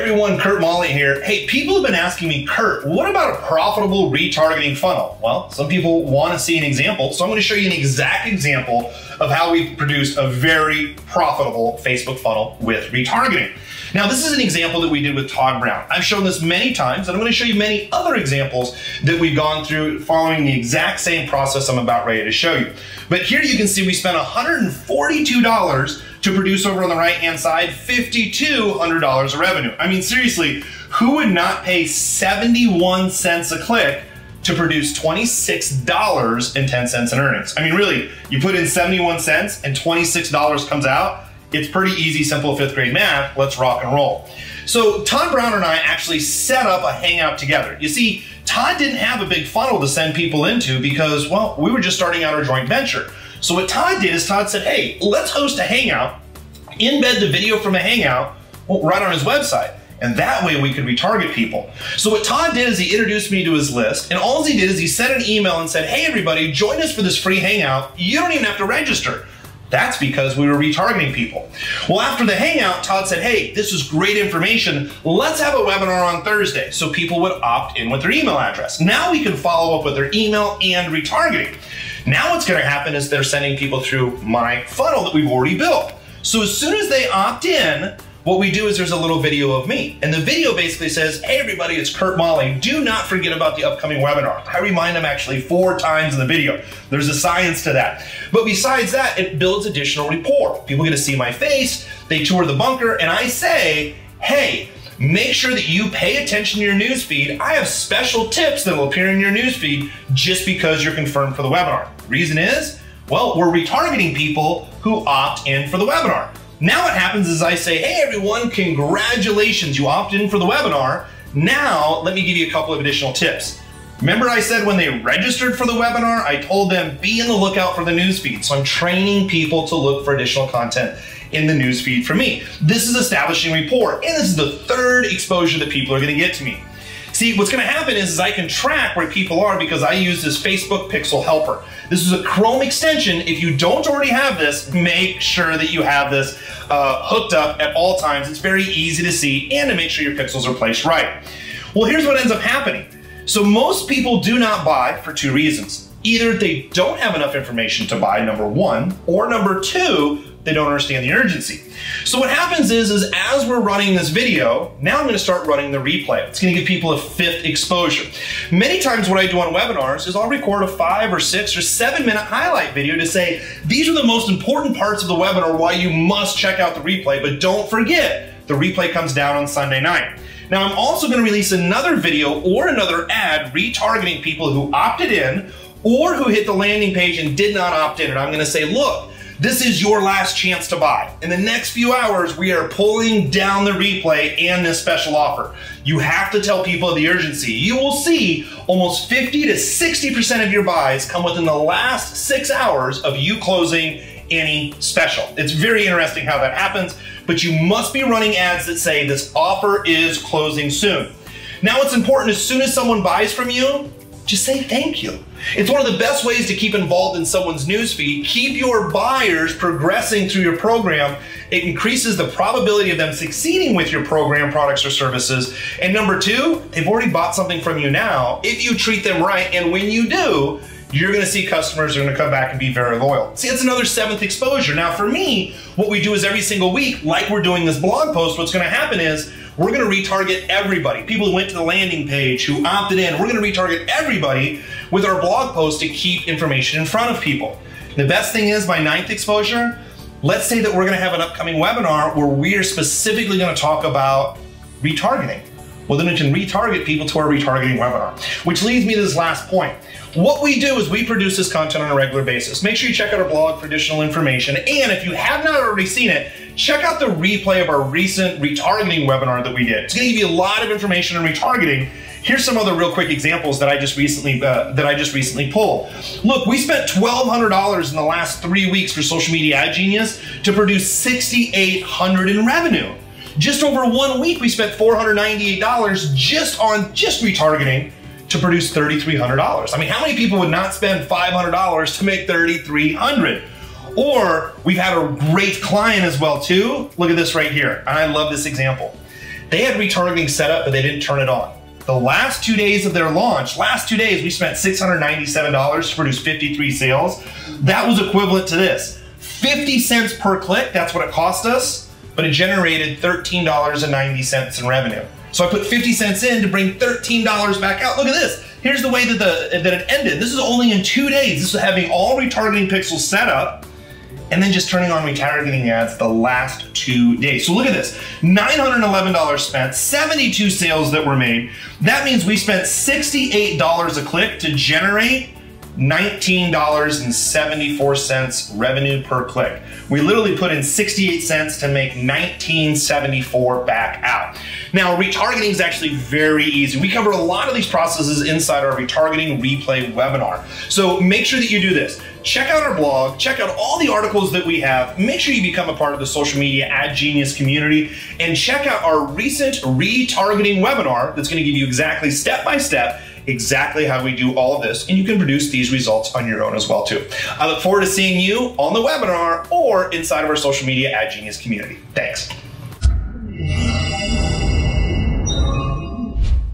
everyone, Kurt Molly here. Hey, people have been asking me, Kurt, what about a profitable retargeting funnel? Well, some people want to see an example, so I'm going to show you an exact example of how we produced a very profitable Facebook funnel with retargeting. Now, this is an example that we did with Todd Brown. I've shown this many times, and I'm going to show you many other examples that we've gone through following the exact same process I'm about ready to show you. But here you can see we spent $142 to produce, over on the right-hand side, $5,200 of revenue. I mean, seriously, who would not pay 71 cents a click to produce $26.10 in earnings? I mean, really, you put in 71 cents and $26 comes out. It's pretty easy, simple fifth grade math. Let's rock and roll. So Todd Brown and I actually set up a hangout together. You see, Todd didn't have a big funnel to send people into because, well, we were just starting out our joint venture. So what Todd did is Todd said, hey, let's host a hangout, embed the video from a hangout right on his website. And that way we could retarget people. So what Todd did is he introduced me to his list, and all he did is he sent an email and said, hey everybody, join us for this free hangout. You don't even have to register. That's because we were retargeting people. Well, after the hangout, Todd said, hey, this is great information. Let's have a webinar on Thursday. So people would opt in with their email address. Now we can follow up with their email and retargeting. Now what's gonna happen is they're sending people through my funnel that we've already built. So as soon as they opt in, what we do is there's a little video of me. And the video basically says, hey everybody, it's Kurt Molly. Do not forget about the upcoming webinar. I remind them actually 4 times in the video. There's a science to that. But besides that, it builds additional rapport. People get to see my face, they tour the bunker, and I say, hey, make sure that you pay attention to your newsfeed. I have special tips that will appear in your newsfeed just because you're confirmed for the webinar. Reason is, well, we're retargeting people who opt in for the webinar. Now what happens is I say, hey everyone, congratulations, you opted in for the webinar. Now, let me give you a couple of additional tips. Remember I said when they registered for the webinar, I told them be in the lookout for the newsfeed. So I'm training people to look for additional content in the newsfeed from me. This is establishing rapport, and this is the 3rd exposure that people are gonna get to me. See, what's gonna happen is I can track where people are because I use this Facebook Pixel Helper. This is a Chrome extension. If you don't already have this, make sure that you have this hooked up at all times. It's very easy to see and to make sure your pixels are placed right. Well, here's what ends up happening. So most people do not buy for 2 reasons. Either they don't have enough information to buy, number 1, or number 2, they don't understand the urgency. So what happens is as we're running this video, now I'm gonna start running the replay. It's gonna give people a 5th exposure. Many times what I do on webinars is I'll record a 5 or 6 or 7-minute highlight video to say, these are the most important parts of the webinar, why you must check out the replay, but don't forget, the replay comes down on Sunday night. Now I'm also gonna release another video or another ad retargeting people who opted in or who hit the landing page and did not opt in. And I'm gonna say, look, this is your last chance to buy. In the next few hours, we are pulling down the replay and this special offer. You have to tell people of the urgency. You will see almost 50 to 60% of your buys come within the last 6 hours of you closing any special. It's very interesting how that happens, but you must be running ads that say this offer is closing soon. Now it's important, as soon as someone buys from you, just say thank you. It's one of the best ways to keep involved in someone's newsfeed. Keep your buyers progressing through your program. It increases the probability of them succeeding with your program, products, or services. And number 2, they've already bought something from you now. If you treat them right, and when you do, you're gonna see customers who are gonna come back and be very loyal. See, it's another 7th exposure. Now for me, what we do is every single week, like we're doing this blog post, what's gonna happen is we're gonna retarget everybody. People who went to the landing page, who opted in, we're gonna retarget everybody with our blog post to keep information in front of people. The best thing is my 9th exposure, let's say that we're gonna have an upcoming webinar where we are specifically gonna talk about retargeting. Well, then we can retarget people to our retargeting webinar, which leads me to this last point. What we do is we produce this content on a regular basis. Make sure you check out our blog for additional information. And if you have not already seen it, check out the replay of our recent retargeting webinar that we did. It's gonna give you a lot of information on retargeting. Here's some other real quick examples that I just recently pulled. Look, we spent $1,200 in the last 3 weeks for Social Media Ad Genius to produce $6,800 in revenue. Just over 1 week, we spent $498 just retargeting to produce $3,300. I mean, how many people would not spend $500 to make $3,300? Or we've had a great client as well too. Look at this right here. I love this example. They had retargeting set up, but they didn't turn it on. The last 2 days of their launch, we spent $697 to produce 53 sales. That was equivalent to this. 50 cents per click, that's what it cost us, but it generated $13.90 in revenue. So I put 50 cents in to bring $13 back out. Look at this. Here's the way that it ended. This is only in 2 days. This is having all retargeting pixels set up and then just turning on retargeting ads the last 2 days. So look at this, $911 spent, 72 sales that were made. That means we spent $68 a click to generate $19.74 revenue per click. We literally put in 68 cents to make $19.74 back out. Now, retargeting is actually very easy. We cover a lot of these processes inside our retargeting replay webinar. So make sure that you do this. Check out our blog, check out all the articles that we have, make sure you become a part of the social media ad genius community, and check out our recent retargeting webinar that's gonna give you exactly step-by-step exactly how we do all of this, and you can produce these results on your own as well too. I look forward to seeing you on the webinar or inside of our social media ad genius community. Thanks.